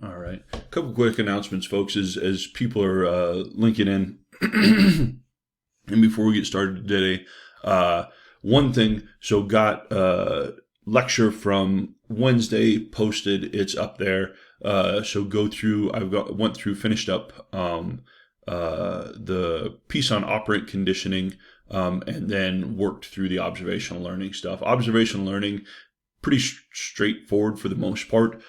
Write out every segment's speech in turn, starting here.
All right. A couple quick announcements, folks, as people are linking in. And before we get started today, one thing, so got lecture from Wednesday posted. It's up there. So go through. Finished up the piece on operant conditioning, and then worked through the observational learning stuff. Observational learning, pretty straightforward for the most part.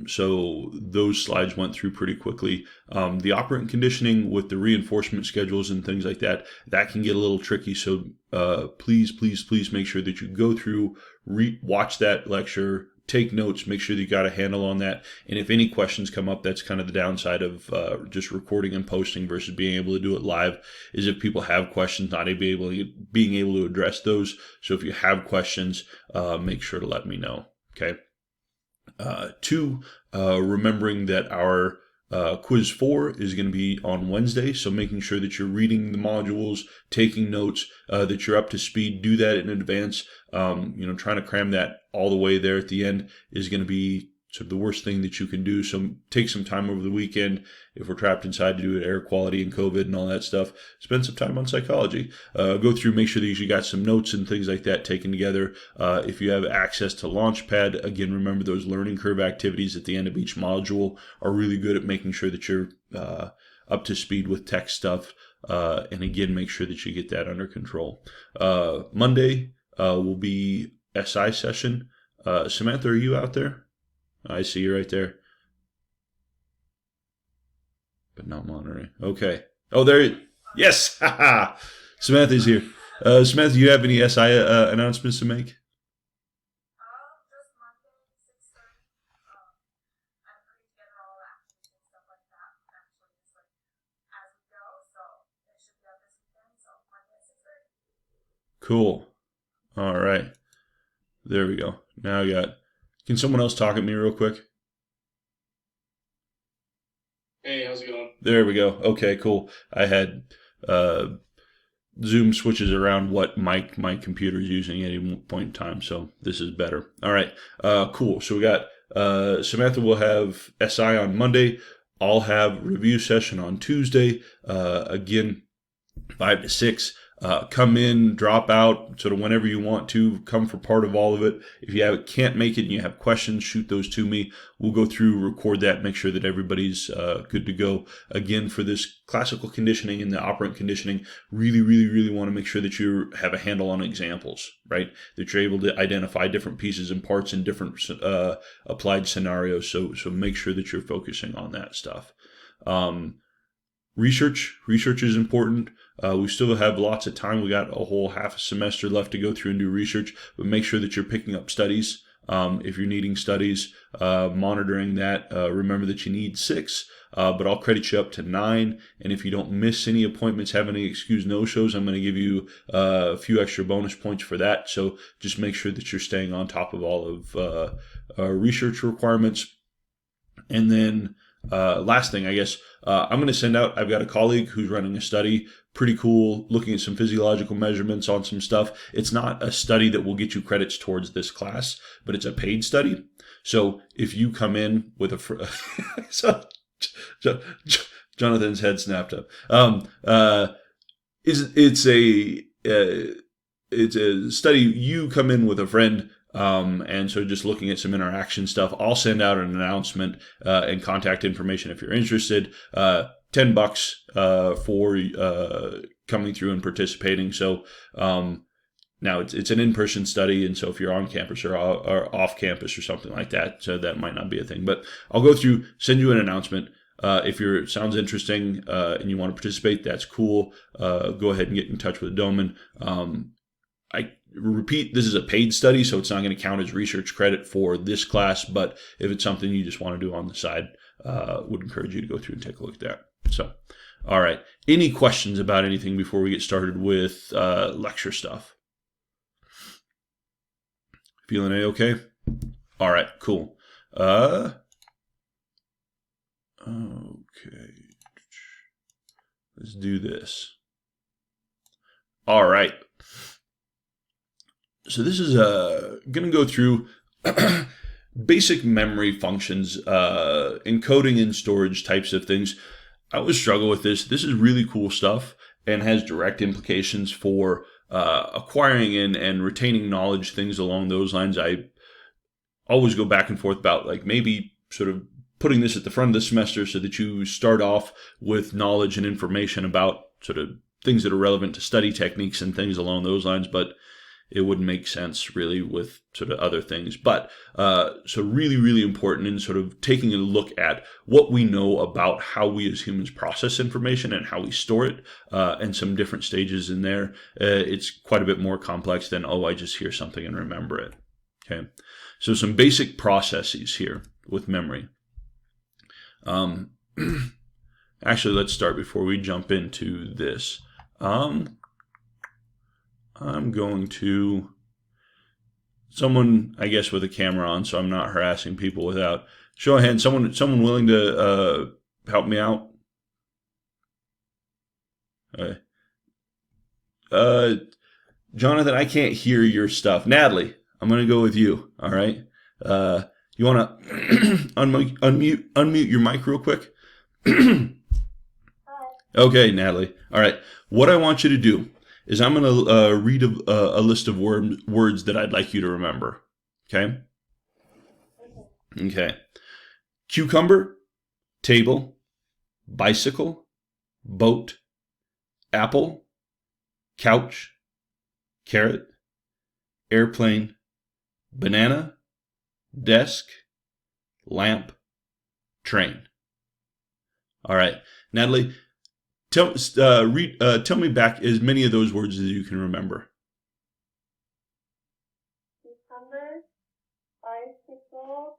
So those slides went through pretty quickly. The operant conditioning with the reinforcement schedules and things like that, that can get a little tricky. So please make sure that you go through, watch that lecture, take notes, make sure that you got a handle on that. And if any questions come up, that's kind of the downside of just recording and posting versus being able to do it live, is if people have questions, not being able to address those. So if you have questions, make sure to let me know. Okay. Two, remembering that our quiz 4 is going to be on Wednesday, so making sure that you're reading the modules, taking notes, that you're up to speed. Do that in advance. Trying to cram that all the way there at the end is going to be sort of the worst thing that you can do. So take some time over the weekend. If we're trapped inside to do air quality and COVID and all that stuff, spend some time on psychology. Go through, make sure that you got some notes and things like that taken together. If you have access to Launchpad, again, remember those learning curve activities at the end of each module are really good at making sure that you're up to speed with tech stuff. And again, make sure that you get that under control. Monday will be SI session. Samantha, are you out there? I see you right there. But not monitoring. Okay. Oh, there. Yes. Samantha's here. Samantha, do you have any SI announcements to make? Cool. All right. There we go. Now I got. Can someone else talk at me real quick? Hey, how's it going? There we go. Okay, cool. I had Zoom switches around what mic my computer is using at any point in time, so this is better. All right, cool. So we got Samantha will have SI on Monday. I'll have review session on Tuesday. Again, 5 to 6. Come in, drop out, sort of whenever you want to. Come for part of all of it. If you can't make it and you have questions, shoot those to me. We'll go through, record that, make sure that everybody's good to go. Again, for this classical conditioning and the operant conditioning, really want to make sure that you have a handle on examples, right? That you're able to identify different pieces and parts in different applied scenarios. So make sure that you're focusing on that stuff. Research is important. We still have lots of time. We got a whole half a semester left to go through and do research, but make sure that you're picking up studies. If you're needing studies, monitoring that. Remember that you need 6, but I'll credit you up to 9. And if you don't miss any appointments, have any excused no-shows, I'm going to give you a few extra bonus points for that. So just make sure that you're staying on top of all of research requirements. And then last thing, I guess, I'm going to send out, I've got a colleague who's running a study, pretty cool, looking at some physiological measurements on some stuff. It's not a study that will get you credits towards this class, but it's a paid study. So if you come in with so, Jonathan's head snapped up. It's a study. You come in with a friend. And so just looking at some interaction stuff, I'll send out an announcement and contact information if you're interested. $10 for coming through and participating. So now it's an in-person study, and so if you're on campus or off campus or something like that, so that might not be a thing. But I'll go through, send you an announcement. If it sounds interesting and you want to participate, that's cool. Go ahead and get in touch with Doman. I repeat, this is a paid study, so it's not going to count as research credit for this class, but if it's something you just want to do on the side, would encourage you to go through and take a look at that. So, all right. Any questions about anything before we get started with lecture stuff? Feeling A-okay? All right, cool. Okay. Let's do this. All right. So this is going to go through basic memory functions, encoding and storage types of things. I always struggle with this. This is really cool stuff and has direct implications for acquiring and retaining knowledge, things along those lines. I always go back and forth about like maybe sort of putting this at the front of the semester so that you start off with knowledge and information about sort of things that are relevant to study techniques and things along those lines, but it wouldn't make sense really with sort of other things. But so really, really important in sort of taking a look at what we know about how we as humans process information and how we store it, and some different stages in there. It's quite a bit more complex than, oh, I just hear something and remember it. Okay, so some basic processes here with memory. Actually, let's start before we jump into this. I'm going to someone, I guess, with a camera on, so I'm not harassing people without show of hands. Someone willing to help me out. Jonathan, I can't hear your stuff. Natalie, I'm going to go with you. All right. You want to unmute your mic real quick? Okay, Natalie. All right. What I want you to do is I'm going to read a list of words that I'd like you to remember. Okay? Okay. Cucumber, table, bicycle, boat, apple, couch, carrot, airplane, banana, desk, lamp, train. All right. Natalie, tell me back as many of those words as you can remember. Cucumber, bicycle,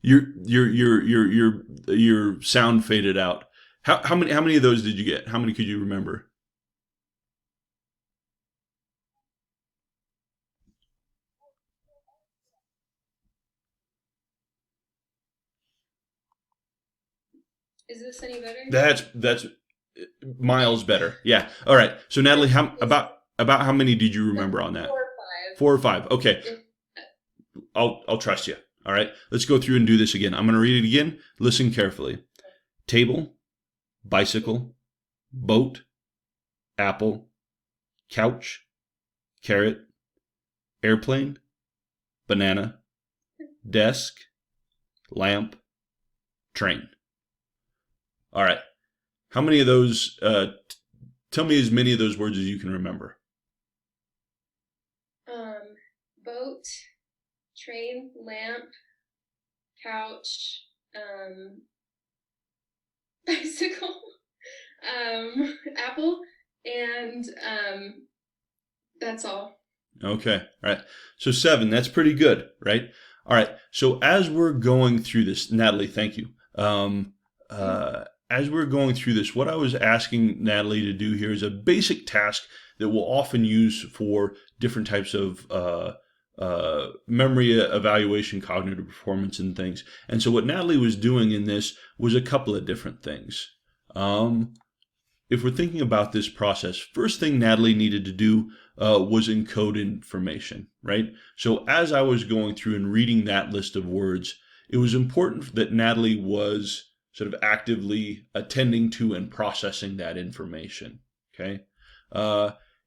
Your sound faded out. How many of those did you get? How many could you remember? Is this any better? That's miles better. Yeah. All right. So Natalie, about how many did you remember on that? 4 or 5. 4 or 5. Okay. I'll trust you. All right. Let's go through and do this again. I'm going to read it again. Listen carefully. Table, bicycle, boat, apple, couch, carrot, airplane, banana, desk, lamp, train. All right. How many of those, tell me as many of those words as you can remember. Boat, train, lamp, couch, bicycle, apple, and that's all. Okay. All right. So 7, that's pretty good, right? All right. So as we're going through this, Natalie, thank you. As we're going through this, what I was asking Natalie to do here is a basic task that we'll often use for different types of memory evaluation, cognitive performance, and things. And so what Natalie was doing in this was a couple of different things. If we're thinking about this process, first thing Natalie needed to do was encode information, right? So as I was going through and reading that list of words, it was important that Natalie was sort of actively attending to and processing that information, okay?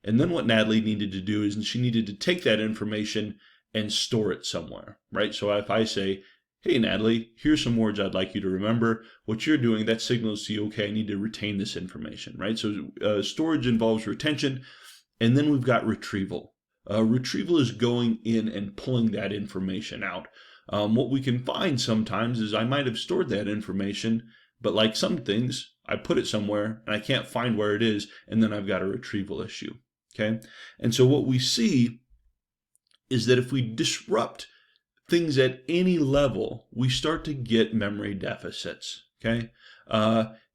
And then what Natalie needed to do is she needed to take that information and store it somewhere, right? So if I say, hey, Natalie, here's some words I'd like you to remember. What you're doing, that signals to you, okay, I need to retain this information, right? So storage involves retention, and then we've got retrieval. Retrieval is going in and pulling that information out. What we can find sometimes is I might have stored that information, but like some things, I put it somewhere and I can't find where it is, and then I've got a retrieval issue, okay? And so what we see is that if we disrupt things at any level, we start to get memory deficits, okay?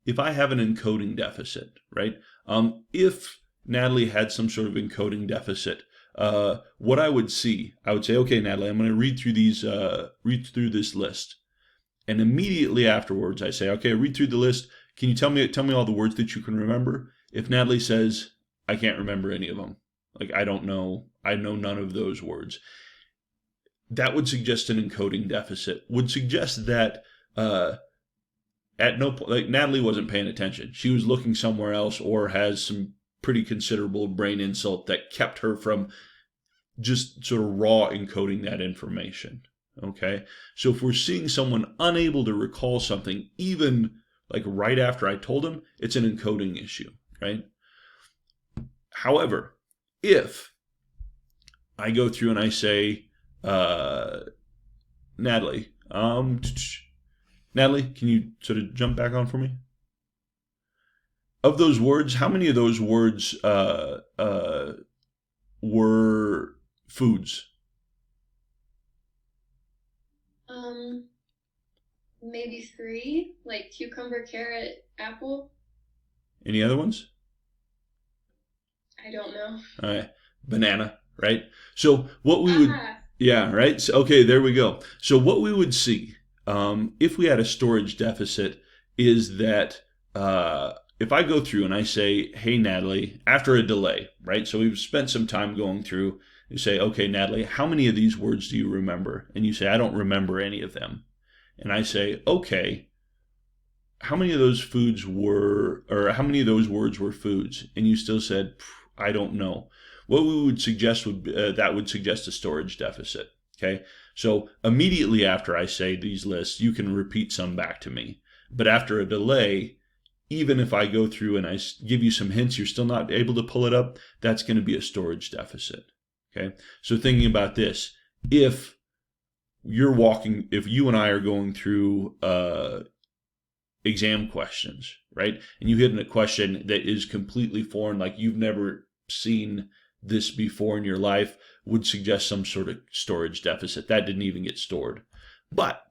If I have an encoding deficit, right? If Natalie had some sort of encoding deficit, what I would say, okay, Natalie, I'm going to read through this list. And immediately afterwards, I say, okay, read through the list. Can you tell me all the words that you can remember? If Natalie says, I can't remember any of them, like I don't know, I know none of those words, that would suggest an encoding deficit, would suggest that at no point, like Natalie wasn't paying attention. She was looking somewhere else or has some pretty considerable brain insult that kept her from just sort of raw encoding that information. Okay. So if we're seeing someone unable to recall something, even like right after I told them, it's an encoding issue, right? However, if I go through and I say, Natalie, Natalie, can you sort of jump back on for me? Of those words, how many of those words were foods? Maybe 3, like cucumber, carrot, apple. Any other ones? I don't know. All right. Banana, right? So what we would, yeah, right? So, okay, there we go. So what we would see if we had a storage deficit is that if I go through and I say, hey, Natalie, after a delay, right? So we've spent some time going through, you say, okay, Natalie, how many of these words do you remember? And you say, I don't remember any of them. And I say, okay, how many of those foods were, or how many of those words were foods? And you still said, I don't know. What we would suggest would that would suggest a storage deficit. Okay, so immediately after I say these lists, you can repeat some back to me. But after a delay, even if I go through and I give you some hints, you're still not able to pull it up. That's going to be a storage deficit. Okay, so thinking about this, if you and I are going through exam questions, right? And you hit in a question that is completely foreign, like you've never seen this before in your life, would suggest some sort of storage deficit. That didn't even get stored. But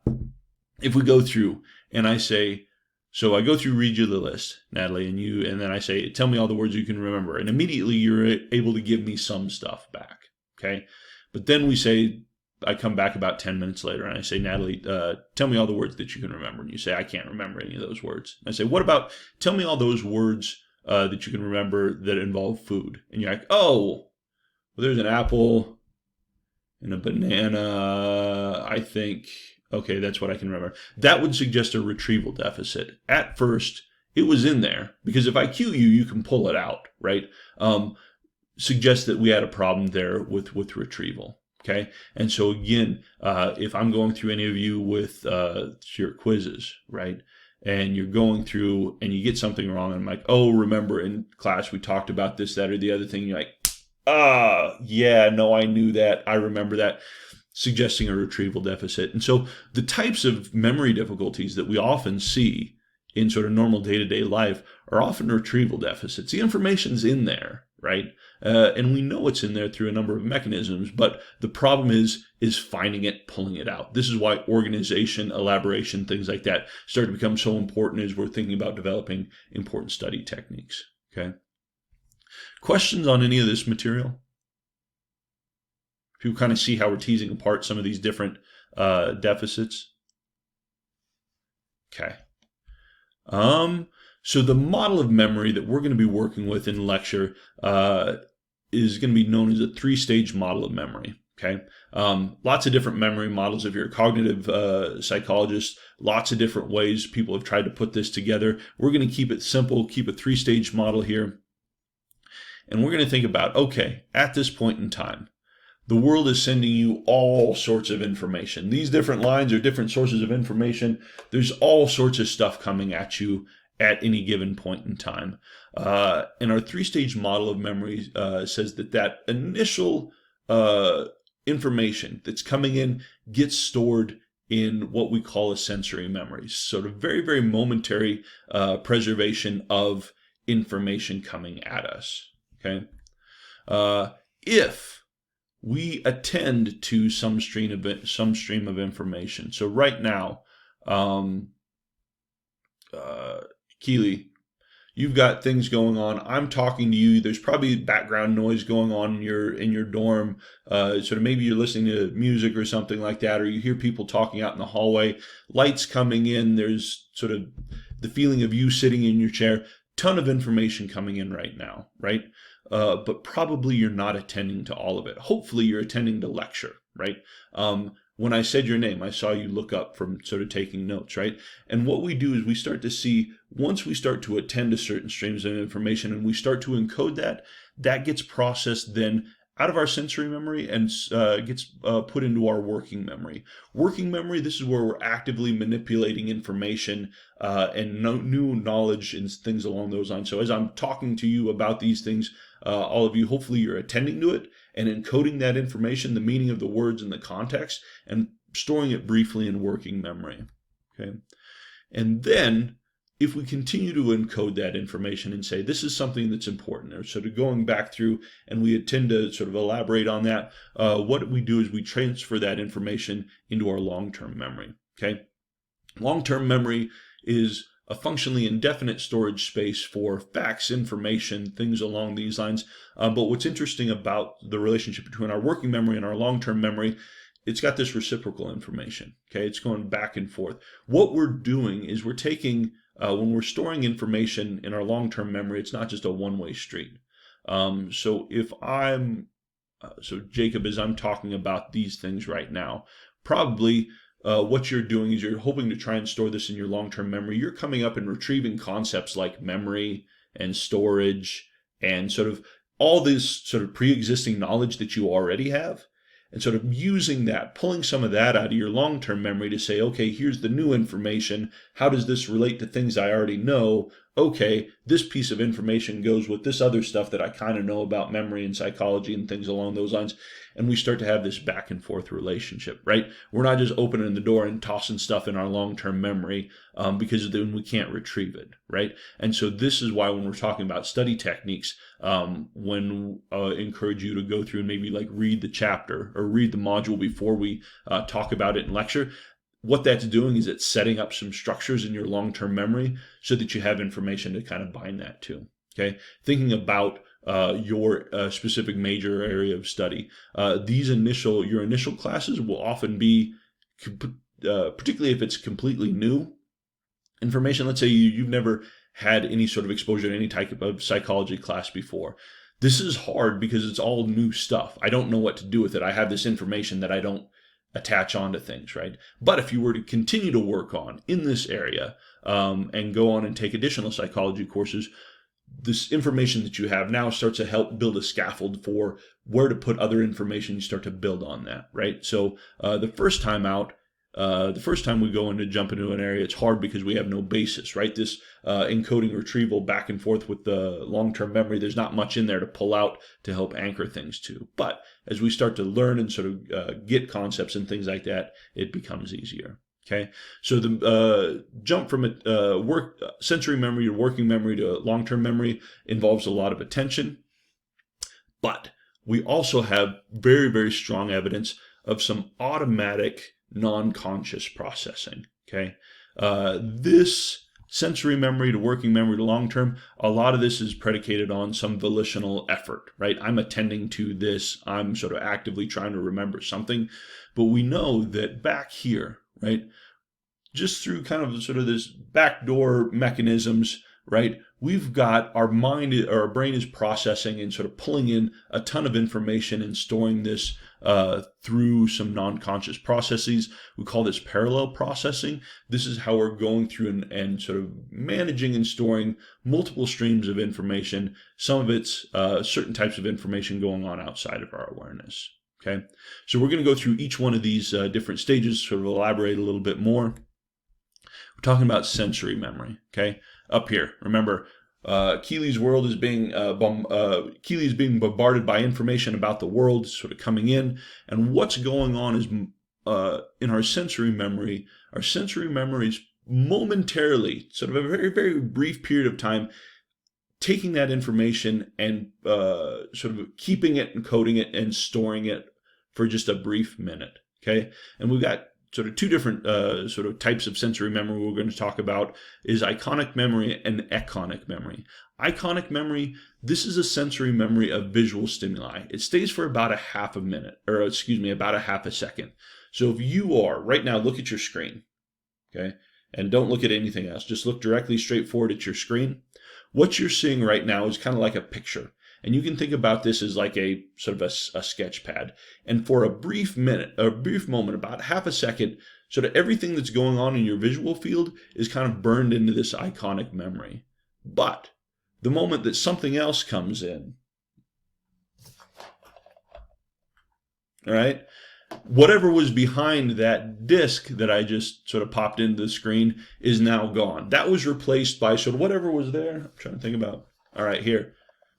if we go through and I say, so I go through, read you the list, Natalie, and then I say, tell me all the words you can remember. And immediately you're able to give me some stuff back. Okay. But then we say, I come back about 10 minutes later and I say, Natalie, tell me all the words that you can remember. And you say, I can't remember any of those words. And I say, what about, tell me all those words that you can remember that involve food. And you're like, oh, well, there's an apple and a banana, I think. Okay, that's what I can remember. That would suggest a retrieval deficit. At first, it was in there because if I cue you, you can pull it out, right? Suggest that we had a problem there with retrieval. Okay, and so again, if I'm going through any of you with your quizzes, right, and you're going through and you get something wrong, and I'm like, oh, remember in class we talked about this, that, or the other thing, and you're like, yeah, no, I knew that, I remember that, suggesting a retrieval deficit. And so the types of memory difficulties that we often see in sort of normal day-to-day life are often retrieval deficits. The information's in there, right? And we know it's in there through a number of mechanisms, but the problem is finding it, pulling it out. This is why organization, elaboration, things like that start to become so important as we're thinking about developing important study techniques. Okay. Questions on any of this material? People kind of see how we're teasing apart some of these different deficits. Okay. So the model of memory that we're going to be working with in lecture is going to be known as a 3-stage model of memory. Okay, lots of different memory models. If you're a cognitive psychologist, lots of different ways people have tried to put this together. We're going to keep it simple, keep a 3-stage model here. And we're going to think about, okay, at this point in time, the world is sending you all sorts of information. These different lines are different sources of information. There's all sorts of stuff coming at you at any given point in time. And our 3-stage model of memory says that initial information that's coming in gets stored in what we call a sensory memory. Sort of very, very momentary preservation of information coming at us. Okay. If we attend to some stream of information. So right now, Keely, you've got things going on. I'm talking to you. There's probably background noise going on in your dorm. Sort of maybe you're listening to music or something like that, or you hear people talking out in the hallway, lights coming in. There's sort of the feeling of you sitting in your chair. Ton of information coming in right now, right? But probably you're not attending to all of it. Hopefully you're attending to lecture, right? When I said your name, I saw you look up from sort of taking notes, right? And what we do is we start to see, once we start to attend to certain streams of information and we start to encode that, that gets processed then out of our sensory memory and gets put into our working memory. Working memory, this is where we're actively manipulating information and new knowledge and things along those lines. So as I'm talking to you about these things, all of you, hopefully you're attending to it and encoding that information, the meaning of the words and the context, and storing it briefly in working memory. Okay, and then if we continue to encode that information and say this is something that's important, or sort of going back through and we tend to sort of elaborate on that, what we do is we transfer that information into our long-term memory. Okay, long-term memory is a functionally indefinite storage space for facts, information, things along these lines. But what's interesting about the relationship between our working memory and our long-term memory, it's got this reciprocal information. Okay, it's going back and forth. What we're doing is we're taking, when we're storing information in our long-term memory, it's not just a one-way street. So if so Jacob, as I'm talking about these things right now, probably what you're doing is you're hoping to try and store this in your long-term memory. You're coming up and retrieving concepts like memory and storage and sort of all this sort of pre-existing knowledge that you already have, and sort of using that, pulling some of that out of your long-term memory to say, okay, here's the new information. How does this relate to things I already know? Okay, this piece of information goes with this other stuff that I kind of know about memory and psychology and things along those lines. And we start to have this back and forth relationship, right? We're not just opening the door and tossing stuff in our long-term memory because then we can't retrieve it, right? And so this is why when we're talking about study techniques, when encourage you to go through and maybe like read the chapter or read the module before we talk about it in lecture, what that's doing is it's setting up some structures in your long-term memory so that you have information to kind of bind that to. Okay, thinking about your specific major area of study. Your initial classes will often be, particularly if it's completely new information. Let's say you've never had any sort of exposure to any type of psychology class before. This is hard because it's all new stuff. I don't know what to do with it. I have this information that I don't attach onto things, right? But if you were to continue to work on in this area and go on and take additional psychology courses, this information that you have now starts to help build a scaffold for where to put other information. You start to build on that, right? So the first time we go into jump into an area, it's hard because we have no basis, right? This encoding retrieval back and forth with the long-term memory, there's not much in there to pull out to help anchor things to. But as we start to learn and sort of get concepts and things like that, it becomes easier. Okay, so the jump from sensory memory to working memory to long-term memory involves a lot of attention, but we also have very, very strong evidence of some automatic non-conscious processing. Okay, this sensory memory to working memory to long-term, a lot of this is predicated on some volitional effort, right? I'm attending to this. I'm sort of actively trying to remember something, but we know that back here, right, just through kind of sort of this backdoor mechanisms, right, we've got our brain is processing and sort of pulling in a ton of information and storing this through some non-conscious processes. We call this parallel processing. This is how we're going through and sort of managing and storing multiple streams of information. Some of it's certain types of information going on outside of our awareness. Okay, so we're going to go through each one of these different stages, sort of elaborate a little bit more. We're talking about sensory memory. Okay, up here, remember, Keely's world is being Keely's being bombarded by information about the world, sort of coming in, and what's going on is in our sensory memory. Our sensory memory is momentarily, sort of a very, very brief period of time, taking that information and sort of keeping it and coding it and storing it for just a brief minute. Okay, and we've got sort of two different sort of types of sensory memory we're going to talk about is iconic memory and econic memory. Iconic memory, this is a sensory memory of visual stimuli. It stays for about a half a minute, or excuse me, about a half a second. So if you are, right now, look at your screen, okay? And don't look at anything else. Just look directly straight forward at your screen. What you're seeing right now is kind of like a picture. And you can think about this as like a sort of a sketch pad. And for a brief moment, about half a second, sort of everything that's going on in your visual field is kind of burned into this iconic memory. But the moment that something else comes in, all right, whatever was behind that disk that I just sort of popped into the screen is now gone. That was replaced by sort of whatever was there. I'm trying to think about, all right, here.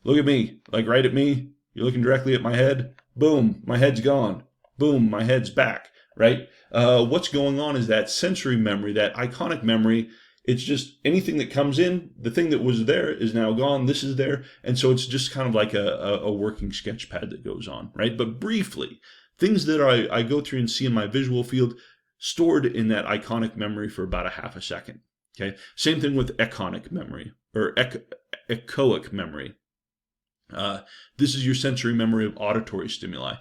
Look at me, like right at me. You're looking directly at my head. Boom, my head's gone. Boom, my head's back, right? What's going on is that sensory memory, that iconic memory. It's just anything that comes in, the thing that was there is now gone. This is there. And so it's just kind of like a working sketch pad that goes on, right? But briefly, things that I go through and see in my visual field stored in that iconic memory for about a half a second, okay? Same thing with econic memory or echoic memory. This is your sensory memory of auditory stimuli.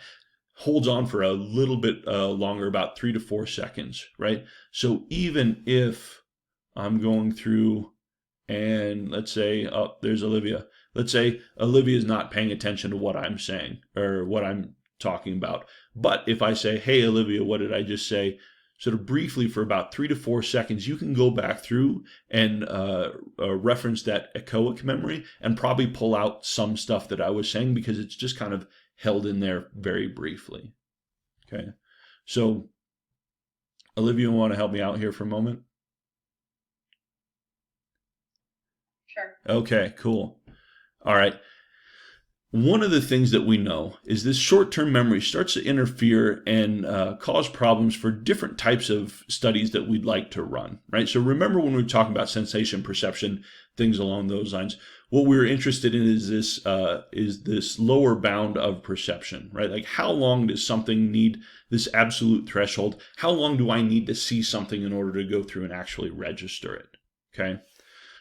Holds on for a little bit longer, about 3 to 4 seconds, right? So even if I'm going through and let's say, oh, there's Olivia. Let's say Olivia is not paying attention to what I'm saying or what I'm talking about. But if I say, hey, Olivia, what did I just say? Sort of briefly for about 3 to 4 seconds, you can go back through and reference that echoic memory and probably pull out some stuff that I was saying because it's just kind of held in there very briefly. Okay, so Olivia, you want to help me out here for a moment? Sure. Okay, cool. All right. One of the things that we know is this short-term memory starts to interfere and cause problems for different types of studies that we'd like to run, right? So remember when we were talking about sensation, perception, things along those lines, what we were interested in is this lower bound of perception, right? Like how long does something need this absolute threshold? How long do I need to see something in order to go through and actually register it, okay?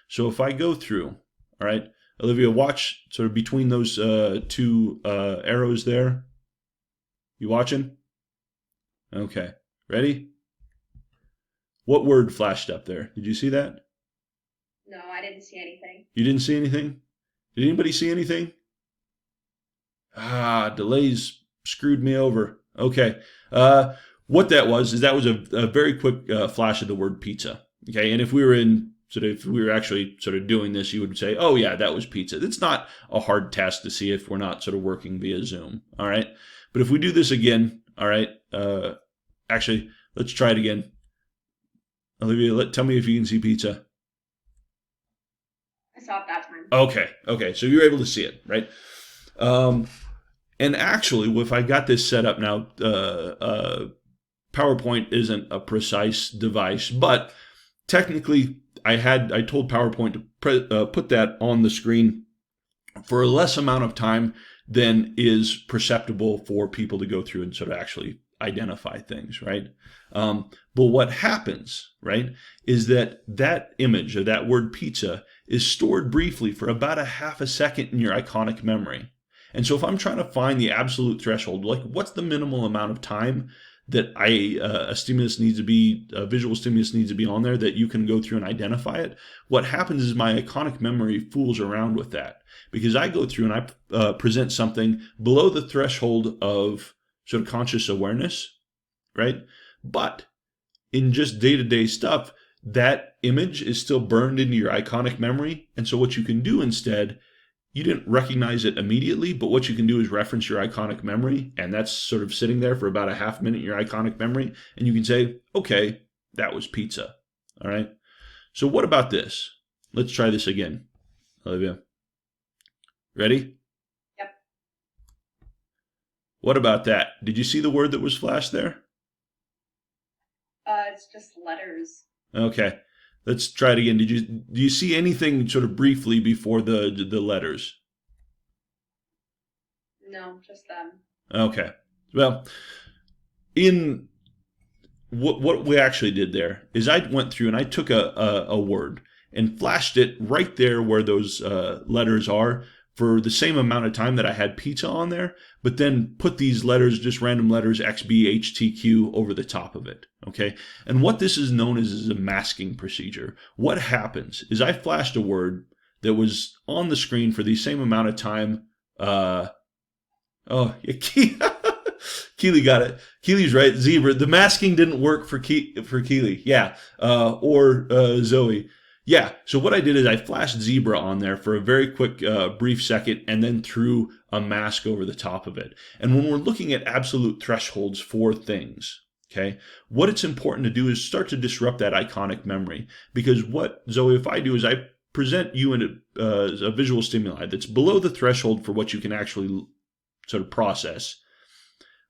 So if I go through, all right, Olivia, watch sort of between those two arrows there. You watching? Okay. Ready? What word flashed up there? Did you see that? No, I didn't see anything. You didn't see anything? Did anybody see anything? Delays screwed me over. Okay. What that was is that was a very quick flash of the word pizza. Okay. And if we were actually sort of doing this, you would say, oh yeah, that was pizza. It's not a hard test to see if we're not sort of working via Zoom. All right. But if we do this again, all right, actually, let's try it again. Olivia, tell me if you can see pizza. I saw it that time. Okay. So you're able to see it, right? And actually, if I got this set up now, PowerPoint isn't a precise device, but technically, I told PowerPoint to put that on the screen for a less amount of time than is perceptible for people to go through and sort of actually identify things, right? But what happens, right, is that image of that word pizza is stored briefly for about a half a second in your iconic memory. And so if I'm trying to find the absolute threshold, like what's the minimal amount of time that a visual stimulus needs to be on there that you can go through and identify it, what happens is my iconic memory fools around with that. Because I go through and I present something below the threshold of sort of conscious awareness, right? But in just day-to-day stuff, that image is still burned into your iconic memory. And so what you can do instead, you didn't recognize it immediately, but what you can do is reference your iconic memory, and that's sort of sitting there for about a half minute in your iconic memory, and you can say, okay, that was pizza, all right? So what about this? Let's try this again, Olivia. Ready? Yep. What about that? Did you see the word that was flashed there? It's just letters. Okay. Let's try it again. Do you see anything sort of briefly before the letters? No, just them. Okay. Well, what we actually did there is I went through and I took a word and flashed it right there where those letters are for the same amount of time that I had pizza on there, but then put these letters, just random letters, X, B, H, T, Q, over the top of it. Okay. And what this is known as is a masking procedure. What happens is I flashed a word that was on the screen for the same amount of time. Oh, yeah, Keely got it. Keely's right. Zebra. The masking didn't work for Keely. Yeah. Or Zoe. Yeah. So what I did is I flashed zebra on there for a very quick, brief second, and then threw a mask over the top of it. And when we're looking at absolute thresholds for things, okay, what it's important to do is start to disrupt that iconic memory. Because what, Zoe, if I do is I present you in a visual stimuli that's below the threshold for what you can actually sort of process.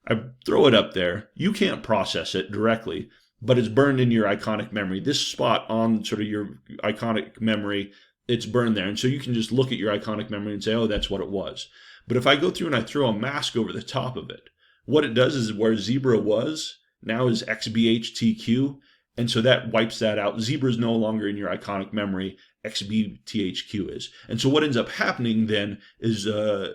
I throw it up there. You can't process it directly, but it's burned in your iconic memory. This spot on sort of your iconic memory, it's burned there. And so you can just look at your iconic memory and say, oh, that's what it was. But if I go through and I throw a mask over the top of it, what it does is where zebra was, now is XBHTQ. And so that wipes that out. Zebra is no longer in your iconic memory. XBTHQ is. And so what ends up happening then is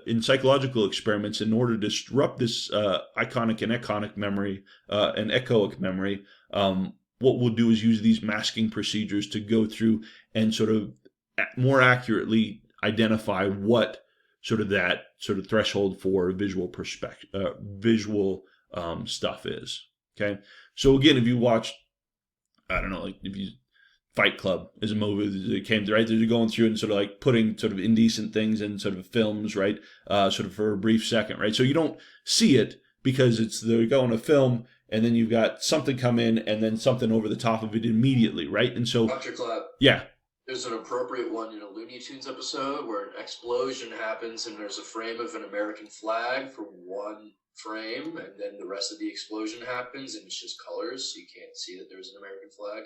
in psychological experiments, in order to disrupt this iconic and econic memory and echoic memory, what we'll do is use these masking procedures to go through and sort of more accurately identify what sort of that sort of threshold for visual perspective, visual stuff is. Okay. So again, if you watch, I don't know, like if you Fight Club is a movie that came through, right? They're going through and sort of like putting sort of indecent things in sort of films, right? Sort of for a brief second, right? So you don't see it because they're going to film and then you've got something come in and then something over the top of it immediately, right? And so, Dr. Clapp, yeah. there's an appropriate one in a Looney Tunes episode where an explosion happens and there's a frame of an American flag for one frame, and then the rest of the explosion happens and it's just colors, so you can't see that there's an American flag.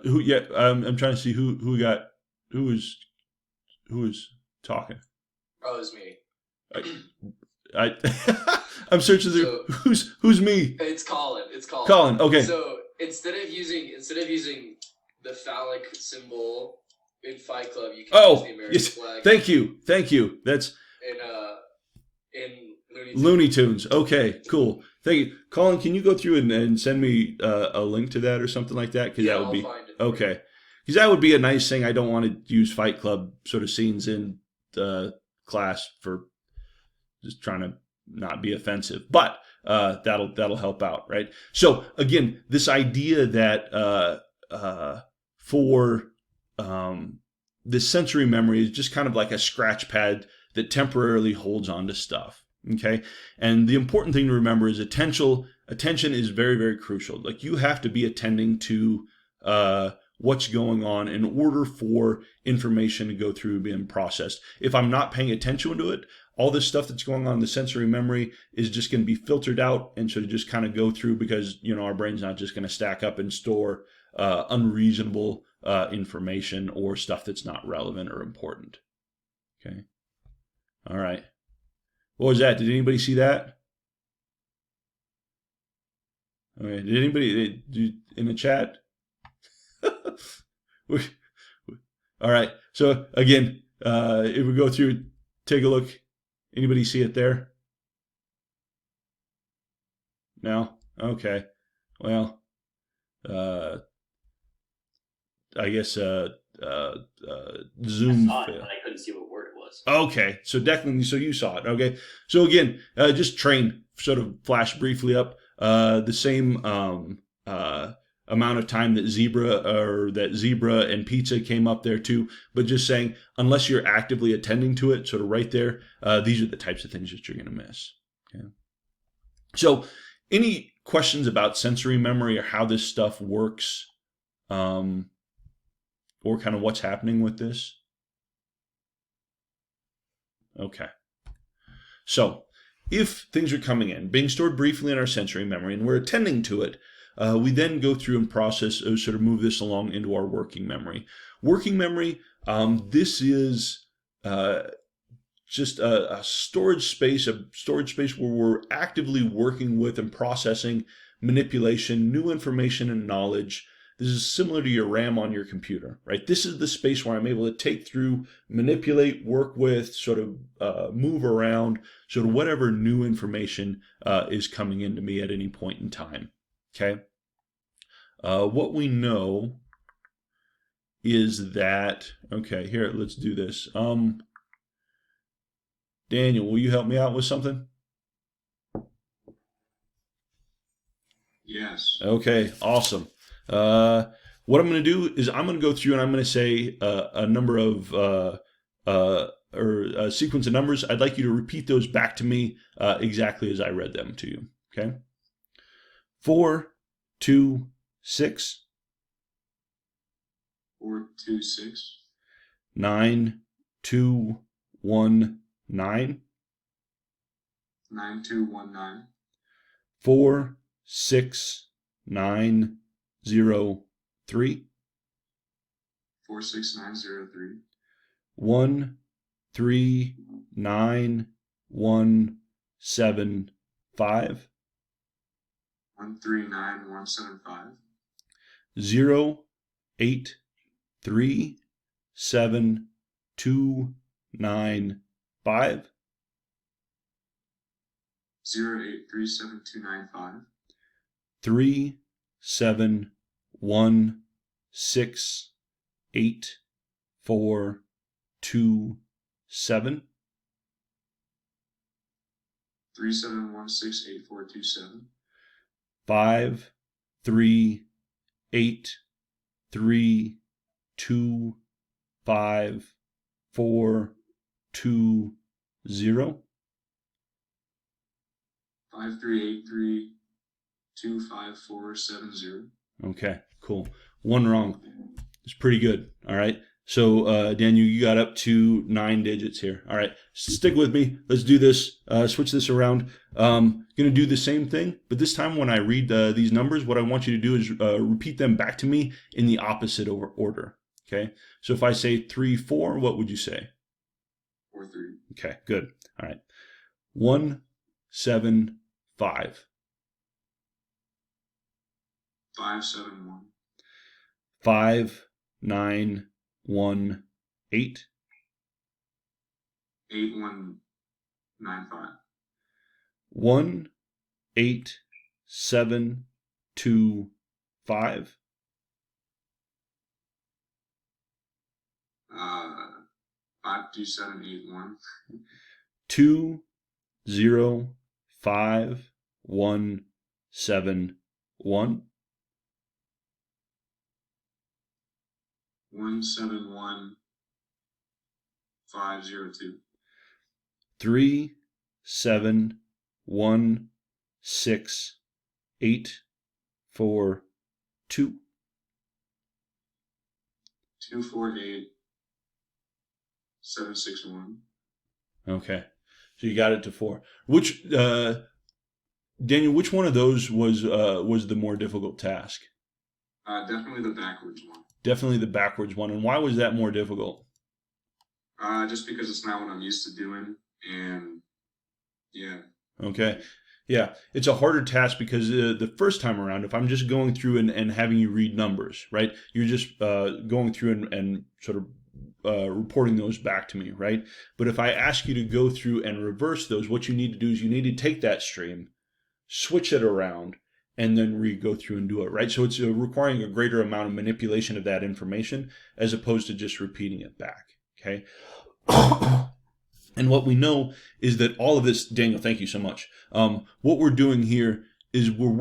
Who? Yeah, I'm trying to see who is talking. Oh, it's me. I'm searching through. Who's me? It's Colin. It's Colin. Colin. Okay. So instead of using the phallic symbol in Fight Club, you can use the American flag. Thank you. That's in Looney Tunes. Okay, cool. Thank you, Colin. Can you go through and send me a link to that or something like that? Because that would be okay. Because that would be a nice thing. I don't want to use Fight Club sort of scenes in class for just trying to not be offensive, but that'll help out, right? So again, this idea that for this sensory memory is just kind of like a scratch pad that temporarily holds on to stuff. Okay. And the important thing to remember is attention is very, very crucial. Like you have to be attending to what's going on in order for information to go through being processed. If I'm not paying attention to it, all this stuff that's going on in the sensory memory is just going to be filtered out and sort of just kind of go through because, our brain's not just going to stack up and store unreasonable information or stuff that's not relevant or important. Okay. All right. What was that? Did anybody see that? Okay. Did anybody in the chat? All right. So again, if we go through, take a look. Anybody see it there? No? Okay. Well, I guess Zoom. I saw it, but I couldn't see what word it was. Okay, so Declan, so you saw it. Okay, so again, just train, sort of flash briefly up the same amount of time that zebra and pizza came up there too, but just saying, unless you're actively attending to it, sort of right there, these are the types of things that you're going to miss. Okay. So, any questions about sensory memory or how this stuff works, or kind of what's happening with this? Okay. So, if things are coming in, being stored briefly in our sensory memory, and we're attending to it, we then go through and process, sort of move this along into our working memory. Working memory, this is just a storage space where we're actively working with and processing manipulation, new information and knowledge. This is similar to your RAM on your computer, right? This is the space where I'm able to take through, manipulate, work with, sort of move around, sort of whatever new information is coming into me at any point in time, okay? What we know is that, okay, here, let's do this. Daniel, will you help me out with something? Yes. Okay, awesome. What I'm going to do is I'm going to go through and I'm going to say a number of or a sequence of numbers. I'd like you to repeat those back to me exactly as I read them to you. Okay. 4, 2, 6. 4, 2, 6. 9, 2, 1, 9. 9, 2, 1, 9. 4, 6, 9, 0, 3. 4, 6, 9, 0, 3. 1, 3, 9, 1, 7, 5. 1, 3, 9, 1, 7, 5. 0, 8, 3, 7, 2, 9, 5. 0, 8, 3, 7, 2, 9, 5. 3, 7, 1, 6, 8, 4, 2, 7. 3, 7, 1, 6, 8, 4, 2, 7. 5, 3, 8, 3, 2, 5, 4, 2, 0. 5, 3, 8, 3, 2, 5, 4, 7, 0. Okay, cool. One wrong. It's pretty good. All right. So, Daniel, you got up to 9 digits here. All right. Stick with me. Let's do this. Switch this around. Going to do the same thing, but this time when I read these numbers, what I want you to do is repeat them back to me in the opposite order. Okay. So if I say 3, 4, what would you say? 4, 3. Okay, good. All right. 1, 7, 5. 5, 7, 1. 5, 9, 1, 8. 8, 1, 9, 5. 1, 8, 7, 2, 5. 5, 2, 7, 8, 1. 2, 0, 5, 1, 7, 1. 1, 7, 1, 5, 0, 2. 3, 7, 1, 6, 8, 4, 2. 2, 4, 8, 7, 6, 1. Okay. So you got it to 4. Which, Daniel, which one of those was the more difficult task? Definitely the backwards one. Definitely the backwards one. And why was that more difficult? Just because it's not what I'm used to doing, and yeah. Okay. Yeah, it's a harder task because the first time around, if I'm just going through and having you read numbers, right? You're just going through and sort of reporting those back to me, right? But if I ask you to go through and reverse those, what you need to do is you need to take that stream, switch it around, and then go through and do it, right? So it's requiring a greater amount of manipulation of that information as opposed to just repeating it back, okay? And what we know is that all of this, Daniel, thank you so much. What we're doing here is what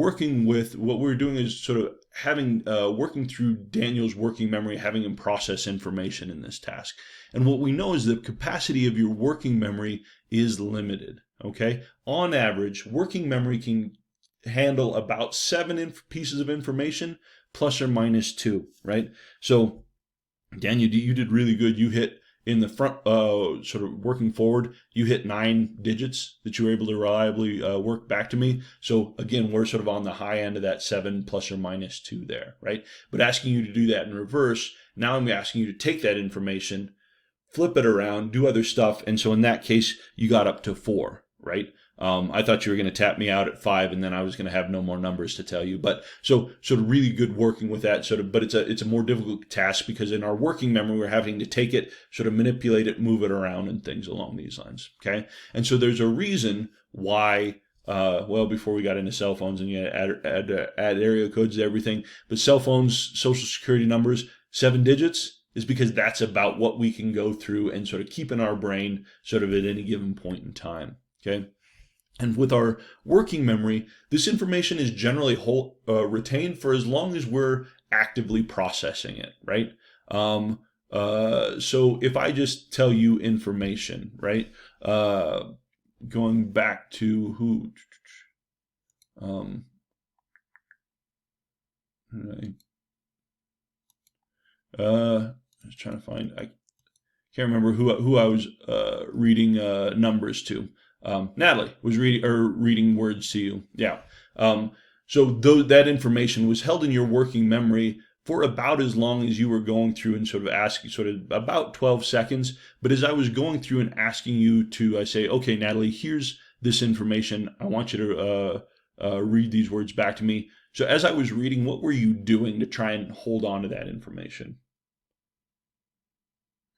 we're doing is sort of having, working through Daniel's working memory, having him process information in this task. And what we know is the capacity of your working memory is limited, okay? On average, working memory can handle about 7 pieces of information plus or minus 2, right? So, Daniel, you did really good. You hit in the front, sort of working forward, you hit 9 digits that you were able to reliably work back to me. So again, we're sort of on the high end of that 7 plus or minus 2 there, right? But asking you to do that in reverse, now I'm asking you to take that information, flip it around, do other stuff. And so in that case, you got up to 4, right? I thought you were going to tap me out at 5, and then I was going to have no more numbers to tell you. But so sort of really good working with that sort of, but it's a more difficult task because in our working memory, we're having to take it, sort of manipulate it, move it around and things along these lines. Okay. And so there's a reason why, well, before we got into cell phones and you add area codes to everything, but cell phones, social security numbers, 7 digits is because that's about what we can go through and sort of keep in our brain sort of at any given point in time. Okay. And with our working memory, this information is generally retained for as long as we're actively processing it, right? So if I just tell you information, right? Going back to who? Right. I was trying to find. I can't remember who I was reading numbers to. Natalie was reading words to you. Yeah. So that information was held in your working memory for about as long as you were going through and sort of asking, sort of about 12 seconds. But as I was going through and asking you to, I say, okay, Natalie, here's this information. I want you to read these words back to me. So as I was reading, what were you doing to try and hold on to that information?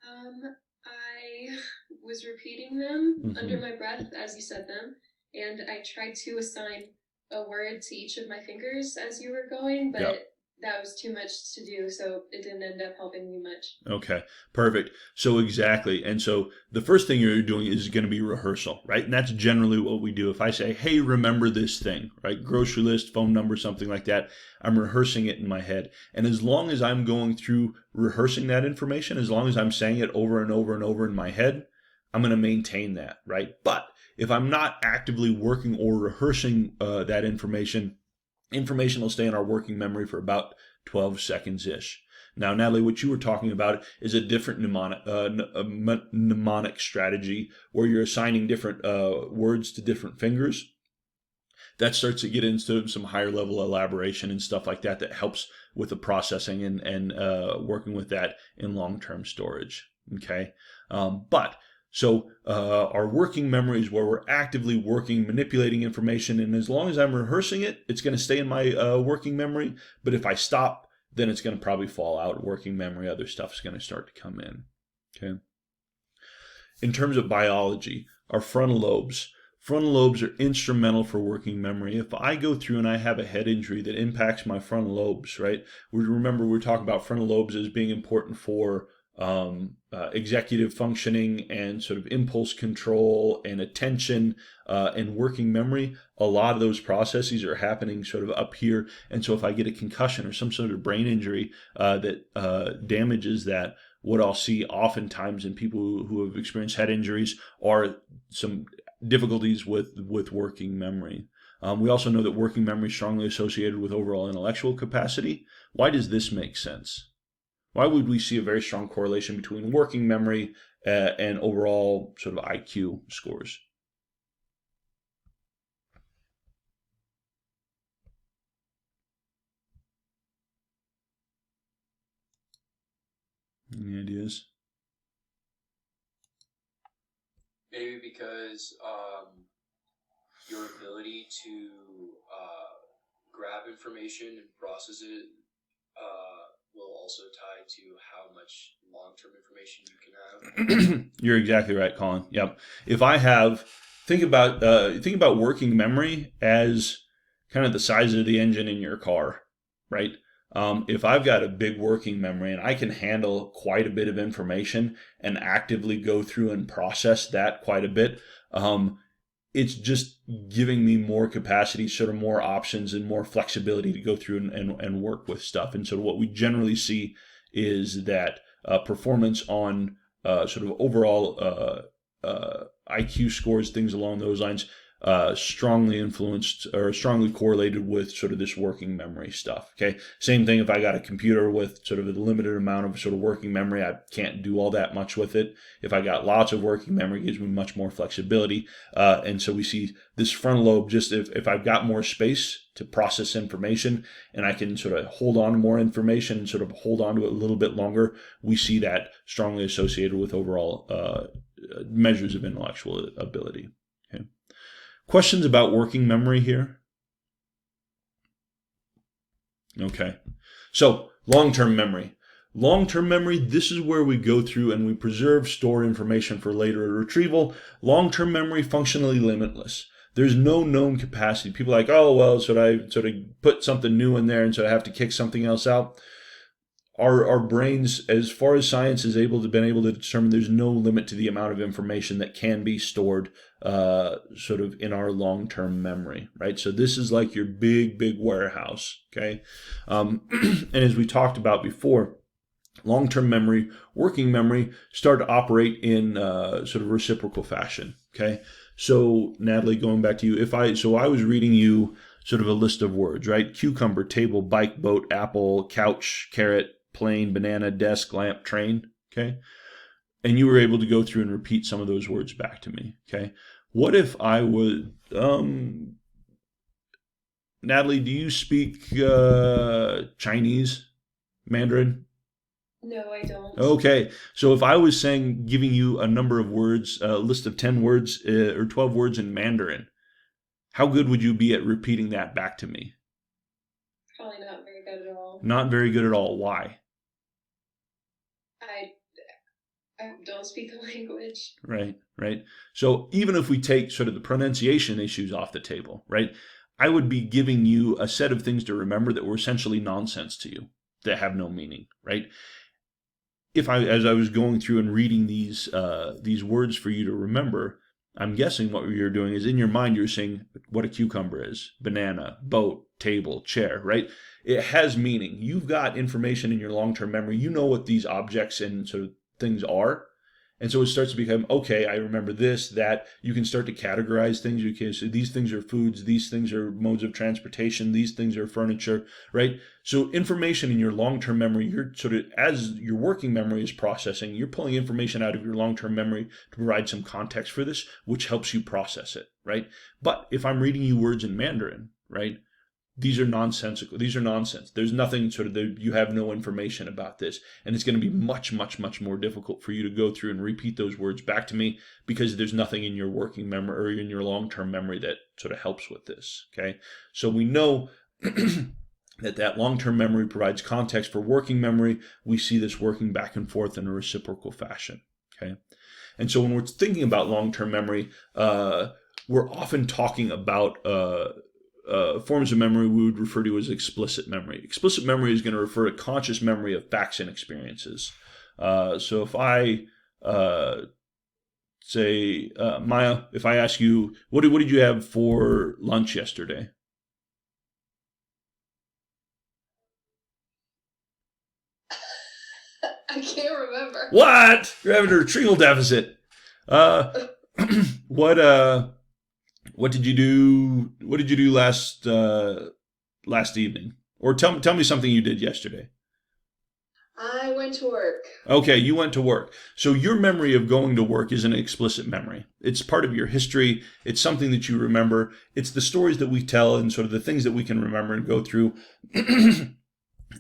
I was repeating them under my breath as you said them, and I tried to assign a word to each of my fingers as you were going, but that was too much to do, so it didn't end up helping me much. Okay, perfect. So exactly. And so the first thing you're doing is going to be rehearsal, right? And that's generally what we do. If I say, hey, remember this thing, right? Grocery list, phone number, something like that, I'm rehearsing it in my head. And as long as I'm going through rehearsing that information, as long as I'm saying it over and over and over in my head, I'm going to maintain that, right? But if I'm not actively working or rehearsing that information will stay in our working memory for about 12 seconds-ish. Now, Natalie, what you were talking about is a different mnemonic strategy where you're assigning different words to different fingers. That starts to get into some higher level elaboration and stuff like that that helps with the processing and working with that in long-term storage. Okay, So our working memory is where we're actively working, manipulating information, and as long as I'm rehearsing it, it's going to stay in my working memory. But if I stop, then it's going to probably fall out of working memory. Other stuff's going to start to come in. Okay. In terms of biology, our frontal lobes. Frontal lobes are instrumental for working memory. If I go through and I have a head injury that impacts my frontal lobes, right? Remember, we're talking about frontal lobes as being important for executive functioning and sort of impulse control and attention and working memory. A lot of those processes are happening sort of up here. And so if I get a concussion or some sort of brain injury that damages that, what I'll see oftentimes in people who have experienced head injuries are some difficulties with working memory. We also know that working memory is strongly associated with overall intellectual capacity. Why does this make sense? Why would we see a very strong correlation between working memory and overall sort of IQ scores? Any ideas? Maybe because your ability to grab information and process it will also tie to how much long-term information you can have. You're exactly right, Colin. Yep. If I have, think about working memory as kind of the size of the engine in your car, right? If I've got a big working memory and I can handle quite a bit of information and actively go through and process that quite a bit, it's just giving me more capacity, sort of more options and more flexibility to go through and work with stuff. And so what we generally see is that performance on sort of overall IQ scores, things along those lines, strongly influenced or strongly correlated with sort of this working memory stuff. Okay. Same thing if I got a computer with sort of a limited amount of sort of working memory, I can't do all that much with it. If I got lots of working memory, it gives me much more flexibility. And so we see this frontal lobe, just if I've got more space to process information and I can sort of hold on to more information and sort of hold on to it a little bit longer, we see that strongly associated with overall measures of intellectual ability. Okay. Questions about working memory here? Okay. So, long-term memory. Long-term memory, this is where we go through and we preserve, store information for later retrieval. Long-term memory, functionally limitless. There's no known capacity. People are like, oh, well, should I sort of put something new in there and so I have to kick something else out? Our brains, as far as science is been able to determine, there's no limit to the amount of information that can be stored sort of in our long-term memory, right? So this is like your big warehouse, okay? And as we talked about before, long-term memory, working memory start to operate in sort of reciprocal fashion, okay? So Natalie, going back to you, I was reading you sort of a list of words, right? Cucumber, table, bike, boat, apple, couch, carrot, plane, banana, desk, lamp, train, okay? And you were able to go through and repeat some of those words back to me, okay? What if I would, Natalie, do you speak Chinese, Mandarin? No, I don't. Okay, so if I was giving you a number of words, a list of 10 words or 12 words in Mandarin, how good would you be at repeating that back to me? Probably not very good at all. Not very good at all. Why? I don't speak the language. Right. So even if we take sort of the pronunciation issues off the table, right, I would be giving you a set of things to remember that were essentially nonsense to you, that have no meaning, right? As I was going through and reading these words for you to remember, I'm guessing what you're doing is in your mind you're saying what a cucumber is, banana, boat, table, chair, right? It has meaning. You've got information in your long-term memory. You know what these objects and sort of things are. And so it starts to become, okay, I remember this, that. You can start to categorize things. You can say these things are foods, these things are modes of transportation, these things are furniture, right? So information in your long-term memory, you're sort of, as your working memory is processing, you're pulling information out of your long-term memory to provide some context for this, which helps you process it, right? But if I'm reading you words in Mandarin, right, these are nonsensical. These are nonsense. There's nothing sort of, you have no information about this. And it's going to be much more difficult for you to go through and repeat those words back to me because there's nothing in your working memory or in your long-term memory that sort of helps with this, okay? So we know that long-term memory provides context for working memory. We see this working back and forth in a reciprocal fashion, okay? And so when we're thinking about long-term memory, we're often talking about forms of memory we would refer to as explicit memory. Explicit memory is going to refer to conscious memory of facts and experiences. So if I say, Maya, if I ask you, what did you have for lunch yesterday? I can't remember. What? You're having a retrieval deficit. What did you do? What did you do last evening? Or tell me something you did yesterday. I went to work. Okay, you went to work. So your memory of going to work is an explicit memory. It's part of your history. It's something that you remember. It's the stories that we tell and sort of the things that we can remember and go through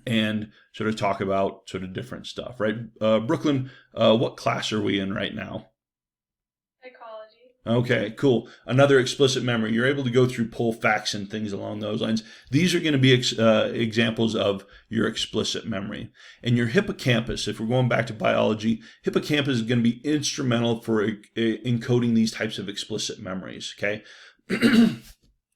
and sort of talk about sort of different stuff, right? Brooklyn, what class are we in right now? Okay, cool. Another explicit memory. You're able to go through, pull facts and things along those lines. These are going to be examples of your explicit memory. And your hippocampus, if we're going back to biology, hippocampus is going to be instrumental for encoding these types of explicit memories, okay?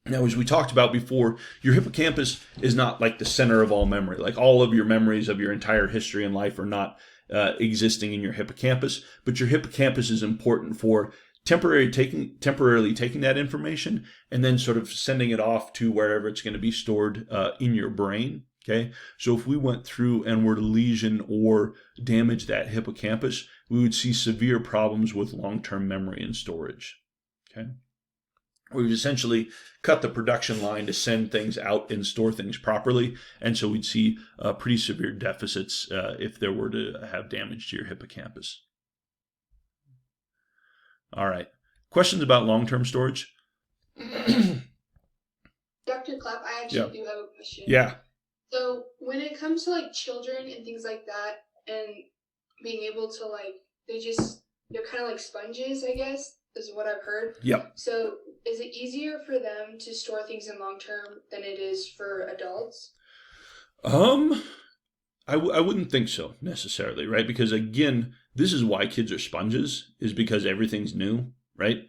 Now, as we talked about before, your hippocampus is not like the center of all memory. Like all of your memories of your entire history and life are not existing in your hippocampus, but your hippocampus is important for temporarily taking that information and then sort of sending it off to wherever it's going to be stored in your brain. Okay, so if we went through and were to lesion or damage that hippocampus, we would see severe problems with long-term memory and storage. Okay, we've essentially cut the production line to send things out and store things properly, and so we'd see pretty severe deficits if there were to have damage to your hippocampus. All right. Questions about long-term storage? Dr. Clapp, I actually do have a question. Yeah. So when it comes to like children and things like that and being able to like, they're kind of like sponges, I guess, is what I've heard. Yep. So is it easier for them to store things in long term than it is for adults? I wouldn't think so necessarily, right? Because again, this is why kids are sponges, is because everything's new, right?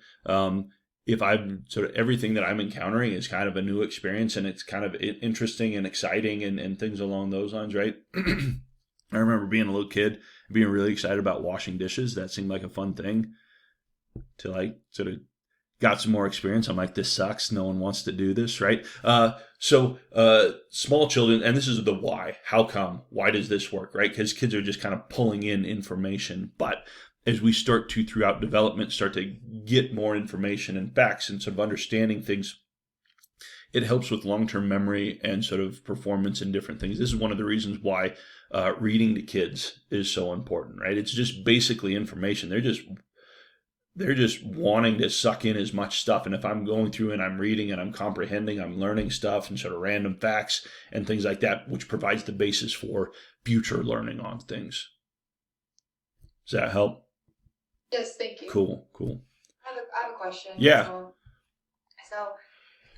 If I'm sort of everything that I'm encountering is kind of a new experience and it's kind of interesting and exciting and things along those lines, right? I remember being a little kid, being really excited about washing dishes. That seemed like a fun thing till I sort of got some more experience. I'm like, this sucks. No one wants to do this, right? So small children, and this is the why. How come? Why does this work, right? Because kids are just kind of pulling in information. But as we start to, throughout development, start to get more information and facts and sort of understanding things, it helps with long-term memory and sort of performance and different things. This is one of the reasons why reading to kids is so important, right? It's just basically information. They're just wanting to suck in as much stuff. And if I'm going through and I'm reading and I'm comprehending, I'm learning stuff and sort of random facts and things like that, which provides the basis for future learning on things. Does that help? Yes, thank you. Cool. I have a question. Yeah. So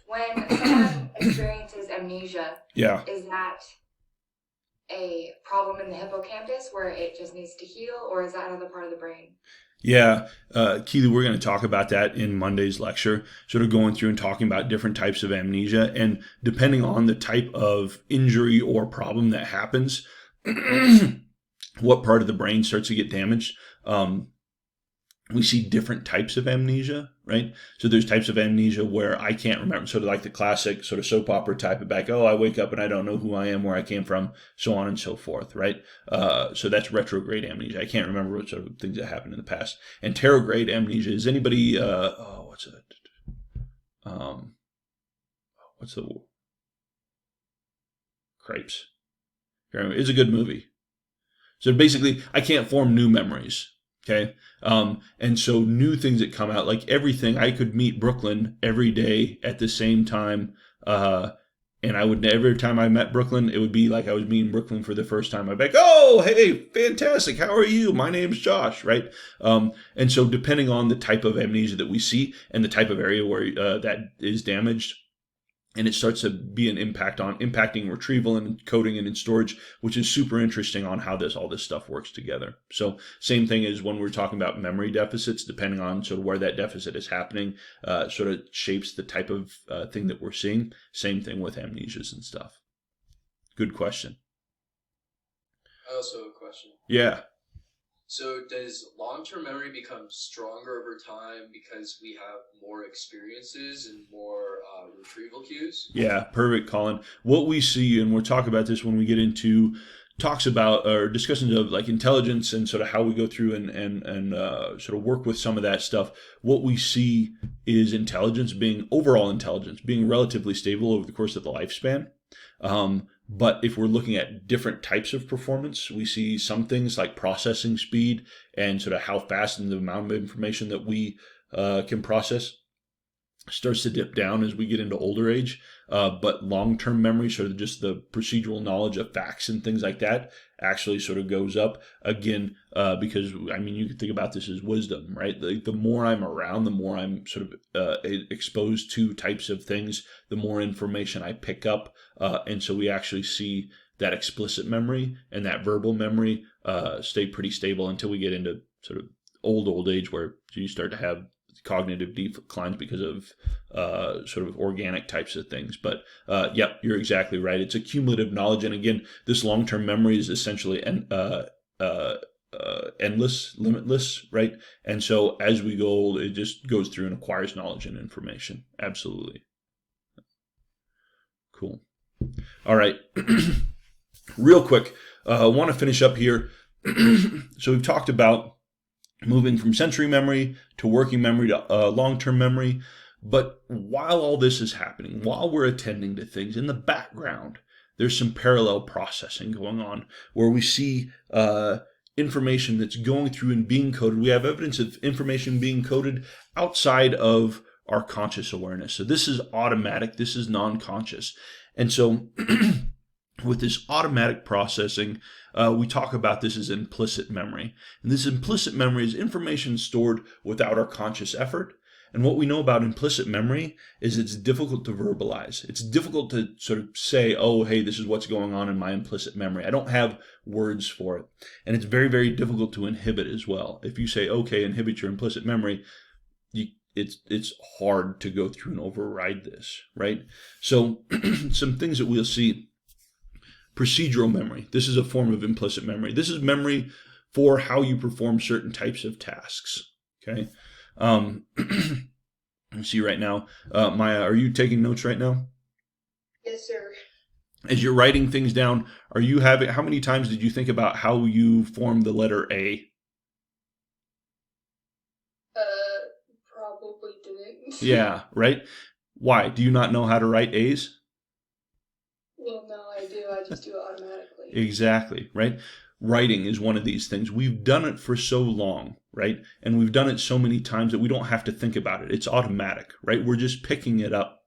when someone experiences amnesia, Yeah. is that a problem in the hippocampus where it just needs to heal, or is that another part of the brain? Yeah, Keely, we're going to talk about that in Monday's lecture, sort of going through and talking about different types of amnesia. And depending on the type of injury or problem that happens, what part of the brain starts to get damaged, we see different types of amnesia, right? So there's types of amnesia where I can't remember, sort of like the classic sort of soap opera type of back, oh, I wake up and I don't know who I am, where I came from, so on and so forth, right? So that's retrograde amnesia. I can't remember what sort of things that happened in the past. And pterograde amnesia is anybody, what's the Crepes. It's a good movie. So basically, I can't form new memories. Okay. And so new things that come out, like everything, I could meet Brooklyn every day at the same time. And I would, every time I met Brooklyn, it would be like I was meeting Brooklyn for the first time. I'd be like, oh, hey, fantastic. How are you? My name's Josh, right? And so depending on the type of amnesia that we see and the type of area where that is damaged, and it starts to be an impact on impacting retrieval and coding and in storage, which is super interesting on how all this stuff works together. So same thing as when we're talking about memory deficits, depending on sort of where that deficit is happening, sort of shapes the type of thing that we're seeing. Same thing with amnesias and stuff. Good question. I also have a question. Yeah. So does long-term memory become stronger over time because we have more experiences and more retrieval cues? Yeah, perfect, Colin. What we see, and we'll talk about this when we get into talks about or discussions of like intelligence and sort of how we go through and sort of work with some of that stuff. What we see is overall intelligence being relatively stable over the course of the lifespan. But if we're looking at different types of performance, we see some things like processing speed and sort of how fast and the amount of information that we can process starts to dip down as we get into older age. But long-term memory, sort of just the procedural knowledge of facts and things like that, actually sort of goes up again, because I mean, you can think about this as wisdom, right? The more I'm around, the more I'm sort of exposed to types of things, the more information I pick up. And so we actually see that explicit memory and that verbal memory stay pretty stable until we get into sort of old age where you start to have cognitive declines because of sort of organic types of things. But yep, you're exactly right. It's a cumulative knowledge. And again, this long-term memory is essentially endless, limitless, right? And so as we go old, it just goes through and acquires knowledge and information. Absolutely. Cool. All right. Real quick, I want to finish up here. So we've talked about moving from sensory memory to working memory to long-term memory. But while all this is happening, while we're attending to things in the background, there's some parallel processing going on where we see information that's going through and being coded. We have evidence of information being coded outside of our conscious awareness. So this is automatic. This is non-conscious. And so with this automatic processing, we talk about this as implicit memory. And this implicit memory is information stored without our conscious effort. And what we know about implicit memory is it's difficult to verbalize. It's difficult to sort of say, oh, hey, this is what's going on in my implicit memory. I don't have words for it. And it's very, very difficult to inhibit as well. If you say, okay, inhibit your implicit memory, it's hard to go through and override this, right? So some things that we'll see. Procedural memory. This is a form of implicit memory. This is memory for how you perform certain types of tasks. Okay. Let's see right now. Maya, are you taking notes right now? Yes, sir. As you're writing things down, how many times did you think about how you form the letter A? Probably didn't. Yeah, right? Why? Do you not know how to write A's? Well, no, I do. I just do it automatically. Exactly, right? Writing is one of these things. We've done it for so long, right? And we've done it so many times that we don't have to think about it. It's automatic, right? We're just picking it up,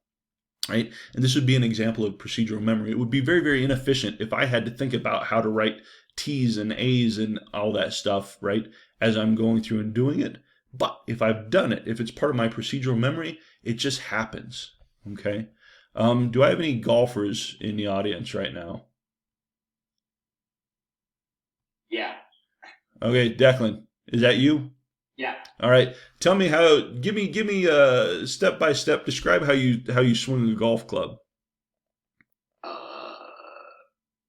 right? And this would be an example of procedural memory. It would be very, very inefficient if I had to think about how to write T's and A's and all that stuff, right? As I'm going through and doing it. But if I've done it, if it's part of my procedural memory, it just happens, okay? Do I have any golfers in the audience right now? Yeah. Okay, Declan, is that you? Yeah. All right. Tell me give me step by step, describe how you swing a golf club.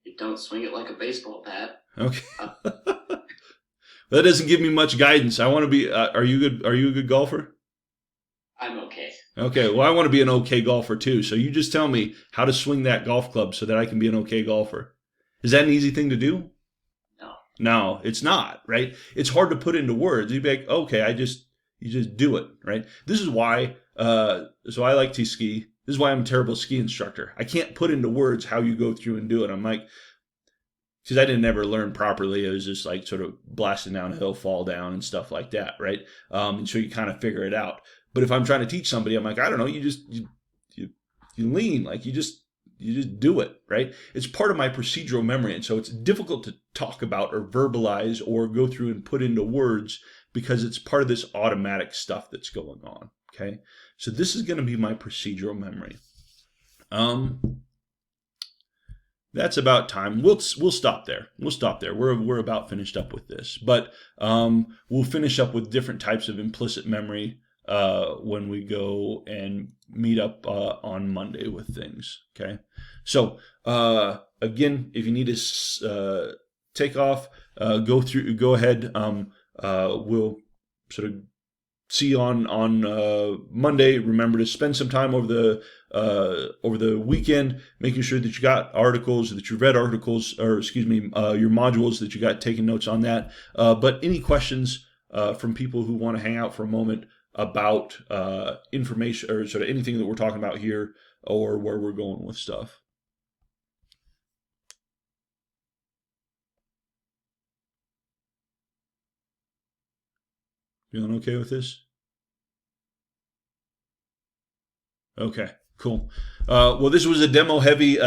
You don't swing it like a baseball bat. Okay. That doesn't give me much guidance. I want to be are you a good golfer? I'm okay. Okay, well, I want to be an okay golfer too. So you just tell me how to swing that golf club so that I can be an okay golfer. Is that an easy thing to do? No. No, it's not, right? It's hard to put into words. You'd be like, okay, you just do it, right? This is why, so I like to ski. This is why I'm a terrible ski instructor. I can't put into words how you go through and do it. I'm like, because I didn't ever learn properly. It was just like sort of blasting down a hill, fall down and stuff like that, right? And so you kind of figure it out. But if I'm trying to teach somebody, I'm like, I don't know, you lean, like you just do it, right? It's part of my procedural memory. And so it's difficult to talk about or verbalize or go through and put into words because it's part of this automatic stuff that's going on, okay? So this is going to be my procedural memory. That's about time. We'll stop there. We'll stop there. We're about finished up with this, but we'll finish up with different types of implicit memory when we go and meet up on Monday with things. Okay. So again, if you need to take off, go ahead. We'll sort of see you on Monday. Remember to spend some time over the weekend, making sure that you got articles, that you read articles, or your modules, that you got taking notes on that. But any questions from people who want to hang out for a moment about information or sort of anything that we're talking about here or where we're going with stuff? Feeling okay with this? Okay, cool. Well, this was a demo-heavy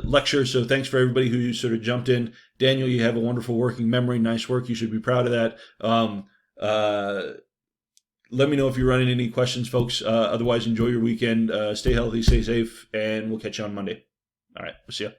lecture, so thanks for everybody who sort of jumped in. Daniel, you have a wonderful working memory. Nice work. You should be proud of that. Let me know if you're running any questions, folks. Otherwise, enjoy your weekend. Stay healthy, stay safe, and we'll catch you on Monday. All right, we'll see you.